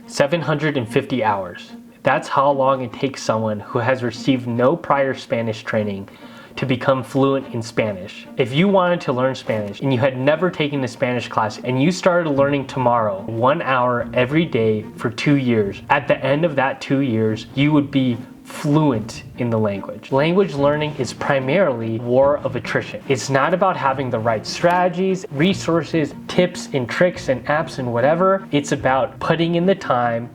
750 hours. That's how long it takes someone who has received no prior Spanish training to become fluent in Spanish. If you wanted to learn Spanish and you had never taken a Spanish class and you started learning tomorrow, 1 hour every day for 2 years, at the end of that 2 years, you would be fluent in the language. Language learning is primarily war of attrition. It's not about having the right strategies, resources, tips and tricks and apps and whatever. It's about putting in the time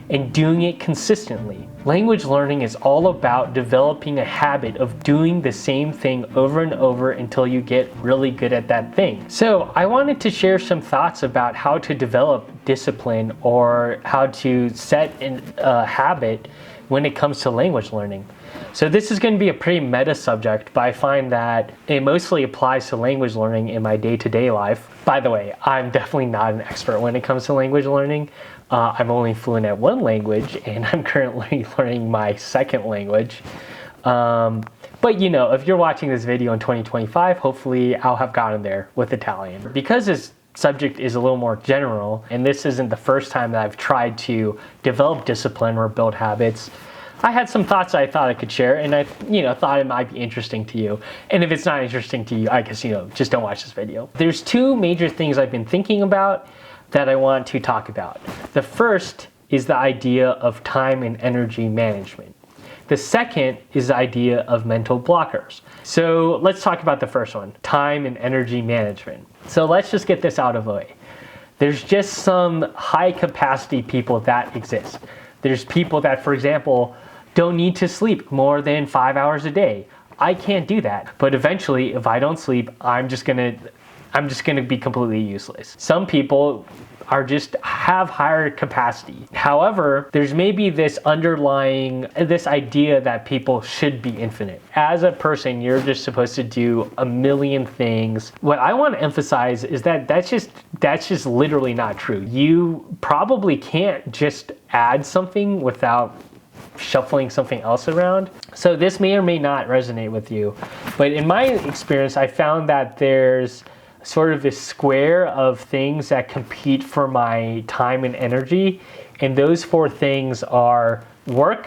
and doing it consistently. Language learning is all about developing a habit of doing the same thing over and over until you get really good at that thing. So I wanted to share some thoughts about how to develop discipline or how to set a habit when it comes to language learning. So this is going to be a pretty meta subject, but I find that it mostly applies to language learning in my day-to-day life. By the way, I'm definitely not an expert when it comes to language learning. I'm only fluent at one language, and I'm currently learning my second language. But you know, if you're watching this video in 2025, hopefully I'll have gotten there with Italian. Because this subject is a little more general, and this isn't the first time that I've tried to develop discipline or build habits, I had some thoughts I thought I could share, and I thought it might be interesting to you. And if it's not interesting to you, I guess, just don't watch this video. There's two major things I've been thinking about that I want to talk about. The first is the idea of time and energy management. The second is the idea of mental blockers. So let's talk about the first one, time and energy management. So let's just get this out of the way. There's just some high capacity people that exist. There's people that, for example, don't need to sleep more than 5 hours a day. I can't do that. But eventually, if I don't sleep, I'm just gonna be completely useless. Some people have higher capacity. However, there's maybe this idea that people should be infinite. As a person, you're just supposed to do a million things. What I want to emphasize is that that's just literally not true. You probably can't just add something without shuffling something else around. So this may or may not resonate with you. But in my experience, I found that there's sort of this square of things that compete for my time and energy. And those four things are work,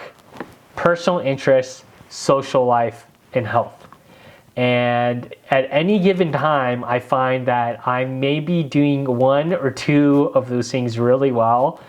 personal interests, social life, and health. And at any given time, I find that I may be doing one or two of those things really well.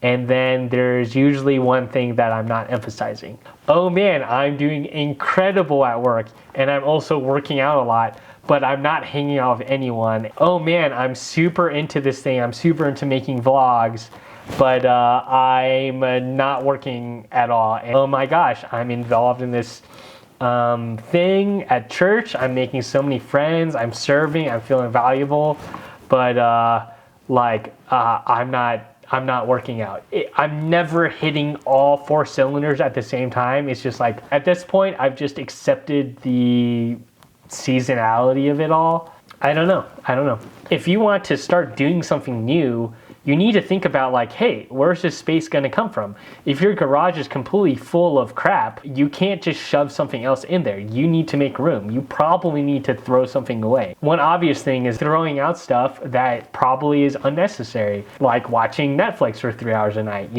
And then there's usually one thing that I'm not emphasizing. Oh man, I'm doing incredible at work, and I'm also working out a lot, but I'm not hanging out with anyone. Oh man, I'm super into this thing. I'm super into making vlogs, but I'm not working at all. And oh my gosh, I'm involved in this thing at church. I'm making so many friends. I'm serving. I'm feeling valuable, but I'm not working out. I'm never hitting all four cylinders at the same time. It's just like, at this point, I've just accepted the seasonality of it all. I don't know. If you want to start doing something new, you need to think about like, hey, where's this space going to come from? If your garage is completely full of crap, you can't just shove something else in there. You need to make room. You probably need to throw something away. One obvious thing is throwing out stuff that probably is unnecessary, like watching Netflix for 3 hours a night,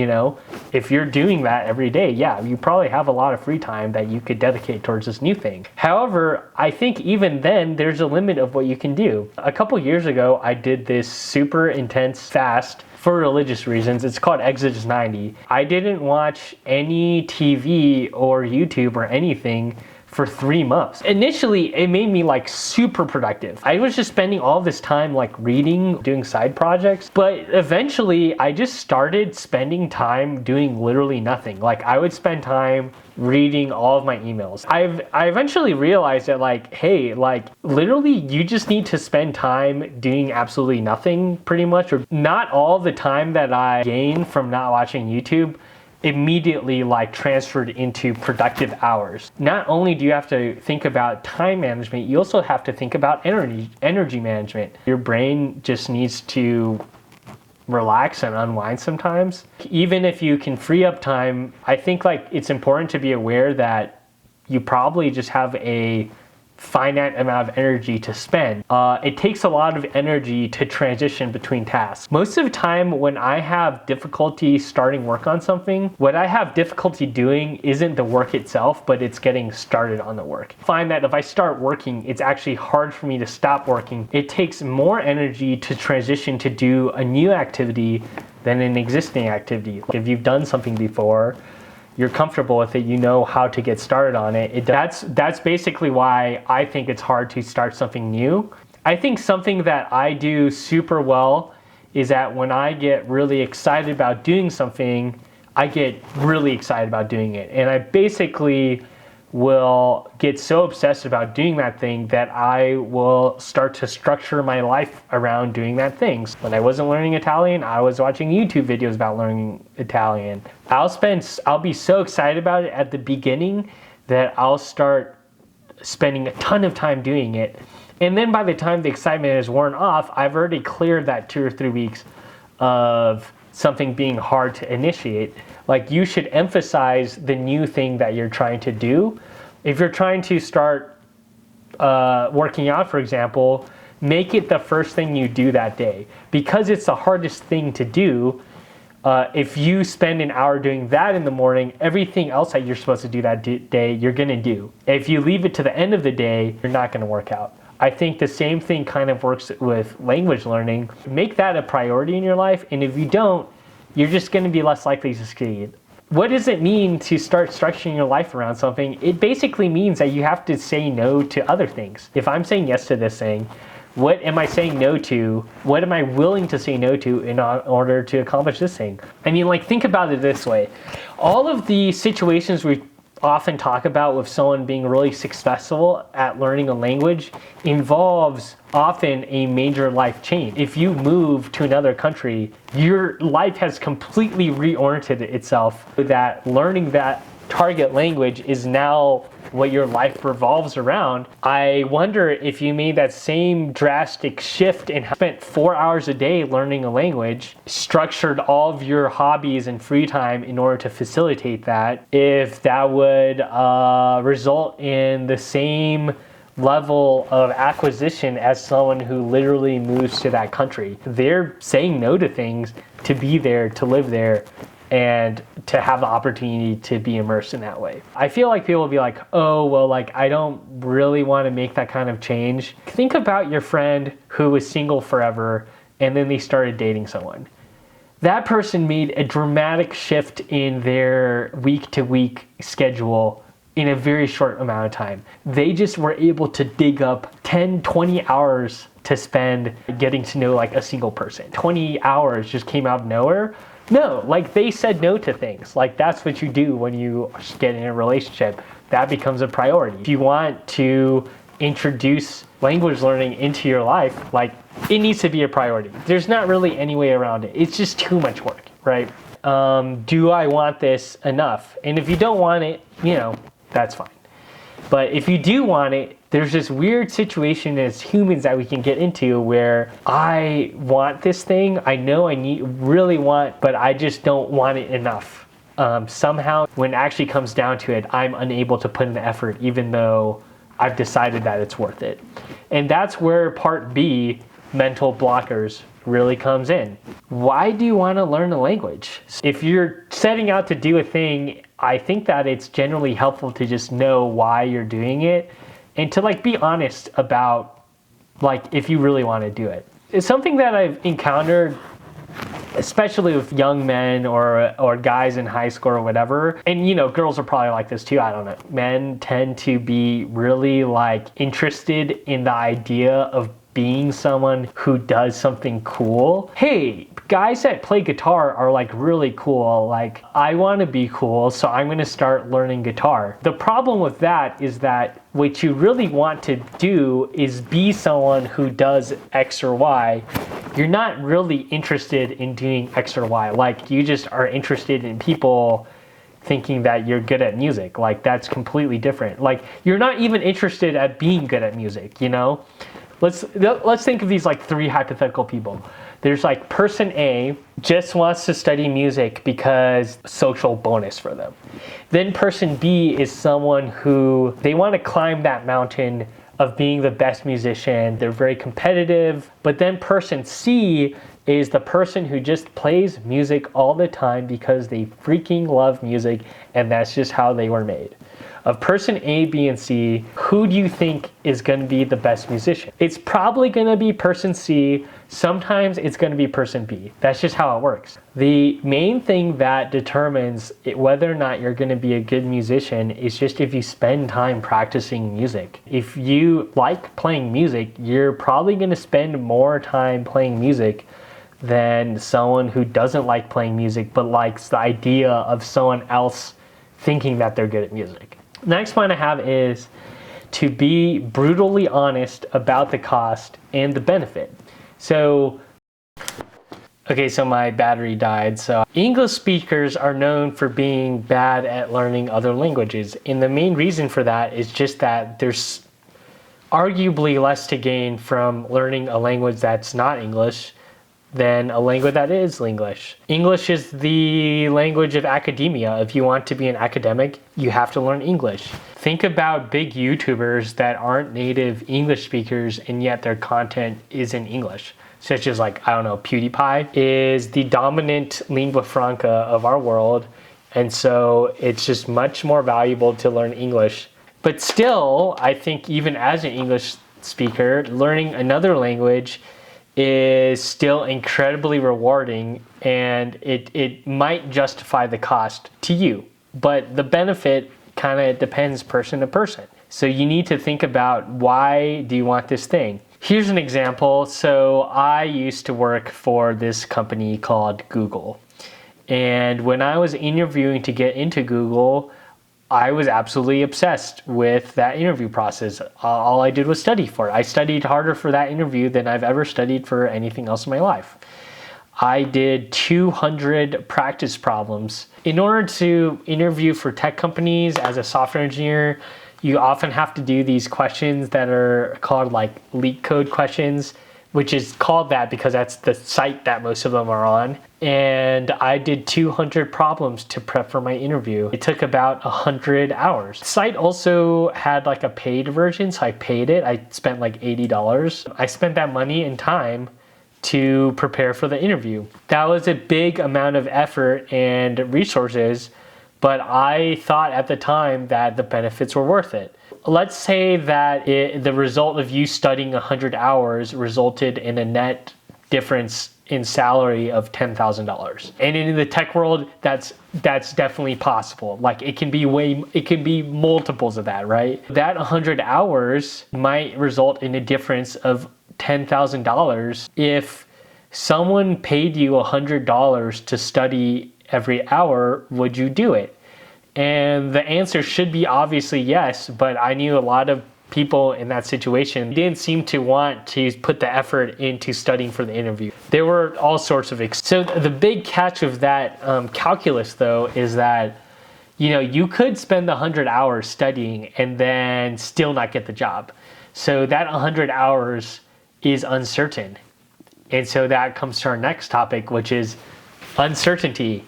If you're doing that every day, yeah, you probably have a lot of free time that you could dedicate towards this new thing. However, I think even then, there's a limit of what you can do. A couple years ago, I did this super intense fast for religious reasons. It's called Exodus 90. I didn't watch any TV or YouTube or anything for 3 months. Initially, it made me like super productive. I was just spending all this time like reading, doing side projects, but eventually I just started spending time doing literally nothing. Like I would spend time reading all of my emails. I eventually realized that like, hey, like literally you just need to spend time doing absolutely nothing pretty much, or not all the time that I gained from not watching YouTube immediately like transferred into productive hours. Not only do you have to think about time management, you also have to think about energy management. Your brain just needs to relax and unwind sometimes. Even if you can free up time, I think like it's important to be aware that you probably just have a finite amount of energy to spend. It takes a lot of energy to transition between tasks. Most of the time when I have difficulty starting work on something, what I have difficulty doing isn't the work itself, but it's getting started on the work. I find that if I start working, it's actually hard for me to stop working. It takes more energy to transition to do a new activity than an existing activity. Like if you've done something before, you're comfortable with it, you know how to get started on it. That's basically why I think it's hard to start something new. I think something that I do super well is that when I get really excited about doing something, I get really excited about doing it. And I basically will get so obsessed about doing that thing that I will start to structure my life around doing that thing. When I wasn't learning Italian, I was watching YouTube videos about learning Italian. I'll be so excited about it at the beginning that I'll start spending a ton of time doing it. And then by the time the excitement is worn off, I've already cleared that 2 or 3 weeks of something being hard to initiate. Like, you should emphasize the new thing that you're trying to do. If you're trying to start working out, for example, make it the first thing you do that day. Because it's the hardest thing to do, if you spend an hour doing that in the morning, everything else that you're supposed to do that day, you're gonna do. If you leave it to the end of the day, you're not gonna work out. I think the same thing kind of works with language learning. Make that a priority in your life, and if you don't, you're just going to be less likely to succeed. What does it mean to start structuring your life around something? It basically means that you have to say no to other things. If I'm saying yes to this thing, what am I saying no to? What am I willing to say no to in order to accomplish this thing? I mean, like, think about it this way. All of the situations we often talk about with someone being really successful at learning a language involves often a major life change. If you move to another country, your life has completely reoriented itself so that learning that target language is now what your life revolves around. I wonder if you made that same drastic shift and spent 4 hours a day learning a language, structured all of your hobbies and free time in order to facilitate that, if that would result in the same level of acquisition as someone who literally moves to that country. They're saying no to things to be there, to live there, and to have the opportunity to be immersed in that way. I feel like people will be like, oh, well, like, I don't really want to make that kind of change. Think about your friend who was single forever and then they started dating someone. That person made a dramatic shift in their week-to-week schedule in a very short amount of time. They just were able to dig up 10, 20 hours to spend getting to know like a single person. 20 hours just came out of nowhere. No, like, they said no to things. Like, that's what you do when you get in a relationship. That becomes a priority. If you want to introduce language learning into your life, like, it needs to be a priority. There's not really any way around it. It's just too much work, right? Do I want this enough? And if you don't want it, you know, that's fine. But if you do want it, there's this weird situation as humans that we can get into where I want this thing, I know I really want, but I just don't want it enough. Somehow, when it actually comes down to it, I'm unable to put in the effort, even though I've decided that it's worth it. And that's where part B, mental blockers, really comes in. Why do you want to learn a language? If you're setting out to do a thing, I think that it's generally helpful to just know why you're doing it and to like be honest about like if you really want to do it. It's something that I've encountered, especially with young men or guys in high school or whatever. And you know, girls are probably like this too, I don't know. Men tend to be really like interested in the idea of being someone who does something cool. Hey, guys that play guitar are like really cool. Like, I want to be cool, so I'm going to start learning guitar. The problem with that is that what you really want to do is be someone who does X or Y. You're not really interested in doing X or Y. Like, you just are interested in people thinking that you're good at music. Like, that's completely different. Like, you're not even interested at being good at music, you know? Let's think of these like 3 hypothetical people. There's like person A just wants to study music because social bonus for them. Then person B is someone who they want to climb that mountain of being the best musician. They're very competitive. But then person C is the person who just plays music all the time because they freaking love music and that's just how they were made. Of person A, B, and C, who do you think is going to be the best musician? It's probably going to be person C. Sometimes it's going to be person B. That's just how it works. The main thing that determines whether or not you're going to be a good musician is just if you spend time practicing music. If you like playing music, you're probably going to spend more time playing music than someone who doesn't like playing music but likes the idea of someone else thinking that they're good at music. Next point I have is to be brutally honest about the cost and the benefit. So my battery died. So English speakers are known for being bad at learning other languages. And the main reason for that is just that there's arguably less to gain from learning a language that's not English than a language that is English. English is the language of academia. If you want to be an academic, you have to learn English. Think about big YouTubers that aren't native English speakers and yet their content is in English. Such as PewDiePie is the dominant lingua franca of our world. And so it's just much more valuable to learn English. But still, I think even as an English speaker, learning another language is still incredibly rewarding, and it might justify the cost to you. But the benefit kind of depends person to person. So you need to think about, why do you want this thing? Here's an example. So I used to work for this company called Google. And when I was interviewing to get into Google, I was absolutely obsessed with that interview process. All I did was study for it. I studied harder for that interview than I've ever studied for anything else in my life. I did 200 practice problems. In order to interview for tech companies as a software engineer, you often have to do these questions that are called leak code questions, which is called that because that's the site that most of them are on. And I did 200 problems to prep for my interview. It took about 100 hours. The site also had a paid version, so I paid it. I spent $80. I spent that money and time to prepare for the interview. That was a big amount of effort and resources, but I thought at the time that the benefits were worth it. Let's say that the result of you studying 100 hours resulted in a net difference in salary of $10,000. And in the tech world, that's definitely possible. It can be multiples of that, right? That 100 hours might result in a difference of $10,000. If someone paid you $100 to study every hour, would you do it? And the answer should be obviously yes, but I knew a lot of people in that situation didn't seem to want to put the effort into studying for the interview. There were all sorts of so the big catch of that calculus though is that you could spend 100 hours studying and then still not get the job. So that 100 hours is uncertain. And so that comes to our next topic, which is uncertainty.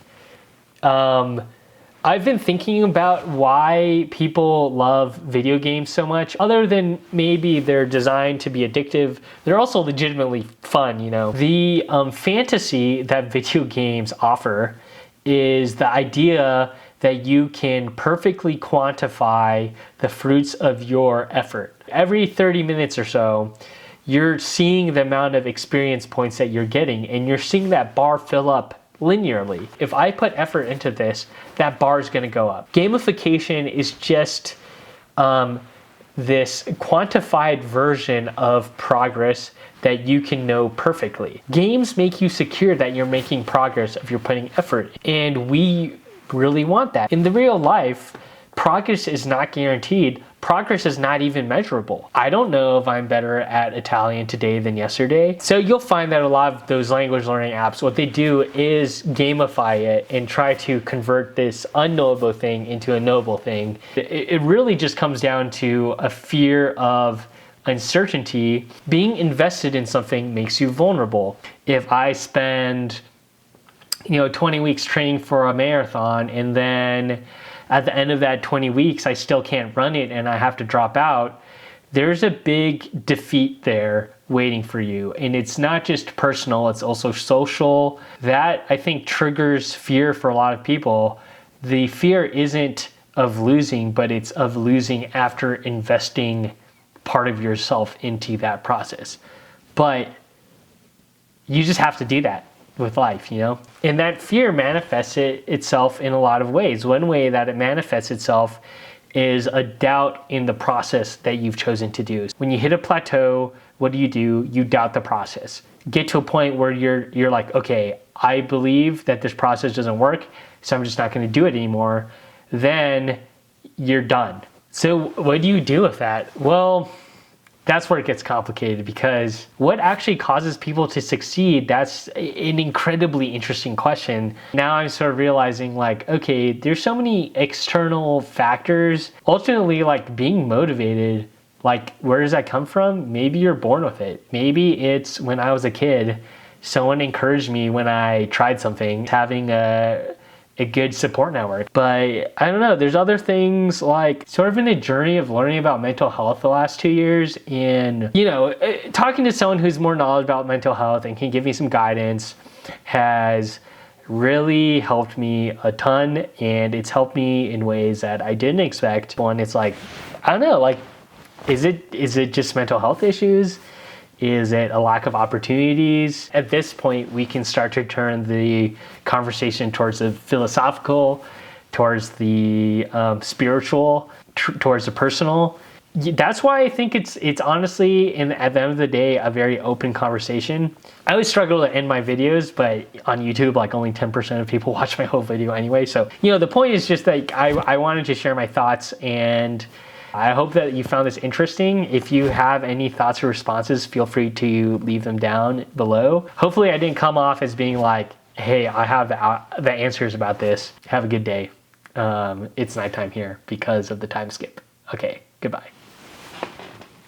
I've been thinking about why people love video games so much. Other than maybe they're designed to be addictive, they're also legitimately fun, The fantasy that video games offer is the idea that you can perfectly quantify the fruits of your effort. Every 30 minutes or so, you're seeing the amount of experience points that you're getting, and you're seeing that bar fill up linearly. If I put effort into this, that bar is going to go up. Gamification is just this quantified version of progress that you can know perfectly. Games make you secure that you're making progress if you're putting effort, and we really want that. In the real life, progress is not guaranteed. Progress is not even measurable. I don't know if I'm better at Italian today than yesterday. So you'll find that a lot of those language learning apps, what they do is gamify it and try to convert this unknowable thing into a knowable thing. It really just comes down to a fear of uncertainty. Being invested in something makes you vulnerable. If I spend 20 weeks training for a marathon and then at the end of that 20 weeks, I still can't run it and I have to drop out, there's a big defeat there waiting for you. And it's not just personal, it's also social. That, I think, triggers fear for a lot of people. The fear isn't of losing, but it's of losing after investing part of yourself into that process. But you just have to do that with life, you know? And that fear manifests itself in a lot of ways. One way that it manifests itself is a doubt in the process that you've chosen to do. When you hit a plateau, what do? You doubt the process. Get to a point where you're like, okay, I believe that this process doesn't work, so I'm just not going to do it anymore. Then you're done. So what do you do with that? Well, that's where it gets complicated, because what actually causes people to succeed, that's an incredibly interesting question. Now I'm sort of realizing, like, okay, there's so many external factors. Ultimately, like, being motivated, like, where does that come from? Maybe you're born with it. Maybe it's when I was a kid, someone encouraged me when I tried something, having a good support network. But I don't know, there's other things, like sort of in a journey of learning about mental health the last 2 years, and, you know, talking to someone who's more knowledgeable about mental health and can give me some guidance has really helped me a ton, and it's helped me in ways that I didn't expect. One, it's like, I don't know, like, is it just mental health issues? Is it a lack of opportunities? At this point, we can start to turn the conversation towards the philosophical, towards the spiritual, towards the personal. That's why I think it's honestly, at the end of the day, a very open conversation. I always struggle to end my videos, but on YouTube, like, only 10% of people watch my whole video anyway. So, you know, the point is just that I wanted to share my thoughts, and I hope that you found this interesting. If you have any thoughts or responses, feel free to leave them down below. Hopefully I didn't come off as being like, hey, I have the answers about this. Have a good day. It's nighttime here because of the time skip. Okay, goodbye.